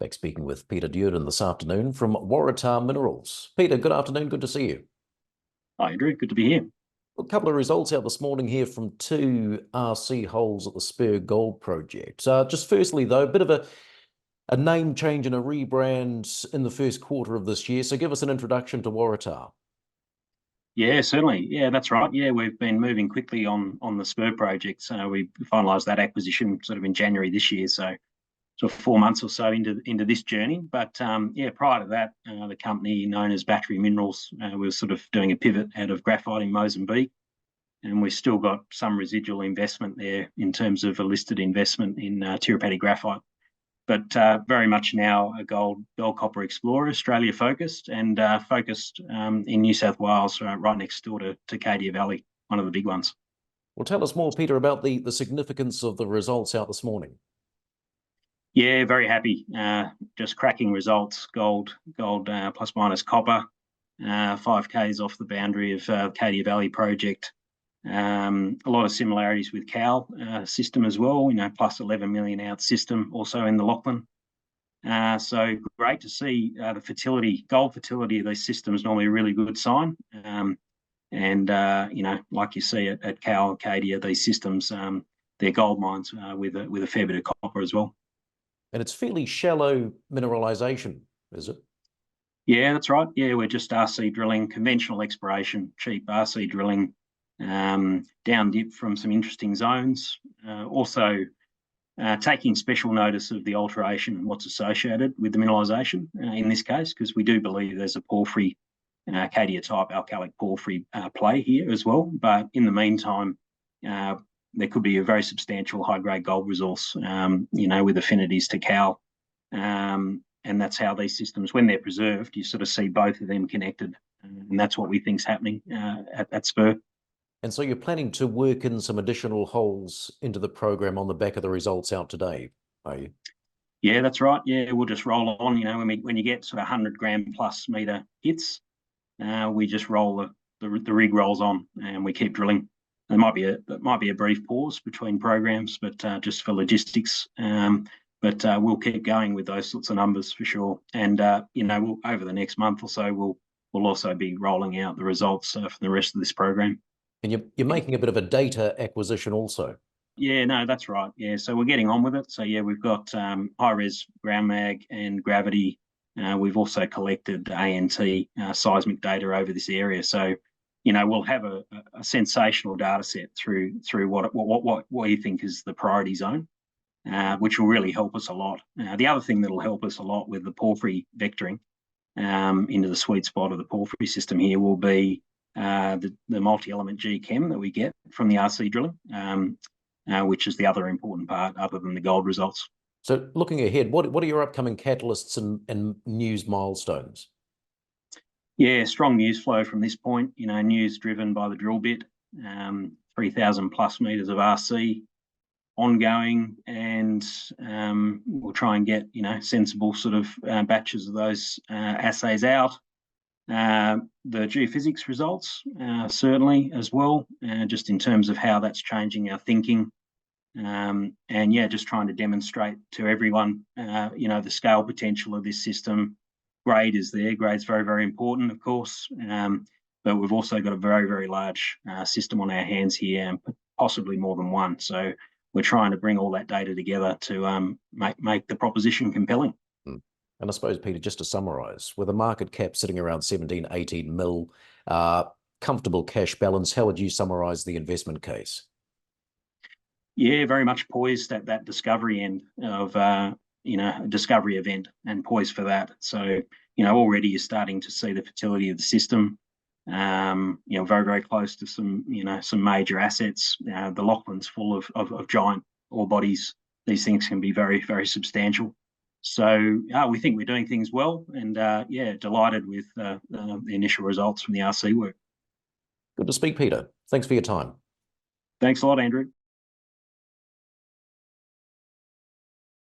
Back speaking with Peter Duerden this afternoon from Waratah Minerals. Peter, good afternoon. Good to see you. Hi, Andrew. Good to be here. A couple of results out this morning here from two RC holes at the Spur Gold Project. Just firstly, though, a bit of a name change and a rebrand in the first quarter of this year. So give us an introduction to Waratah. Yeah, certainly. Yeah, that's right. Yeah, we've been moving quickly on the Spur Project. So we finalised that acquisition sort of in January this year. So 4 months or so into this journey. But yeah, prior to that, the company known as Waratah Minerals, we were sort of doing a pivot out of graphite in Mozambique, and we've still got some residual investment there in terms of a listed investment in Tirupati graphite. But very much now a gold copper explorer, Australia focused, and focused in New South Wales, right next door to Cadia Valley, one of the big ones. Well, tell us more, Peter, about the significance of the results out this morning. Yeah, very happy. Just cracking results. Gold plus minus copper, 5Ks off the boundary of Cadia Valley project. A lot of similarities with Cal system as well, plus 11 million ounce system also in the Lachlan. So great to see the gold fertility of these systems, normally a really good sign. And like you see at Cal and Cadia, these systems, they're gold mines with a fair bit of copper as well. And it's fairly shallow mineralisation, is it? Yeah, that's right. Yeah, we're just RC drilling, conventional exploration, cheap RC drilling, down dip from some interesting zones. Also taking special notice of the alteration and what's associated with the mineralisation in this case, because we do believe there's a porphyry, Cadia type alkalic porphyry play here as well. But in the meantime, there could be a very substantial high-grade gold resource, with affinities to Cal. And that's how these systems, when they're preserved, you sort of see both of them connected. And that's what we think's happening at Spur. And so you're planning to work in some additional holes into the program on the back of the results out today, are you? Yeah, that's right. Yeah, we'll just roll on. When you get sort of 100-gram plus meter hits, we just roll the rig rolls on and we keep drilling. There might be a brief pause between programs, but just for logistics. But we'll keep going with those sorts of numbers for sure. And we'll, over the next month or so, we'll also be rolling out the results for the rest of this program. And you're making a bit of a data acquisition also. Yeah, no, that's right. Yeah, so we're getting on with it. So yeah, we've got high-res ground mag and gravity. We've also collected ANT seismic data over this area. So we'll have a sensational data set through what we think is the priority zone, which will really help us a lot. The other thing that'll help us a lot with the porphyry vectoring into the sweet spot of the porphyry system here will be the multi-element G-chem that we get from the RC drilling, which is the other important part other than the gold results. So looking ahead, what are your upcoming catalysts and news milestones? Yeah, strong news flow from this point. News driven by the drill bit, 3,000 plus meters of RC ongoing, and we'll try and get sensible sort of batches of those assays out. The geophysics results certainly as well, just in terms of how that's changing our thinking. And yeah, just trying to demonstrate to everyone, the scale potential of this system. Grade is there. Grade's very, very important, of course. But we've also got a very, very large system on our hands here, and possibly more than one. So we're trying to bring all that data together to make the proposition compelling. And I suppose, Peter, just to summarise, with a market cap sitting around 17, 18 mil, comfortable cash balance, how would you summarise the investment case? Yeah, very much poised at that discovery end of, a discovery event, and poised for that. So, already you're starting to see the fertility of the system. Very, very close to some major assets. The Lachlan's full of giant ore bodies. These things can be very, very substantial. So we think we're doing things well, and delighted with the initial results from the RC work. Good to speak, Peter. Thanks for your time. Thanks a lot, Andrew.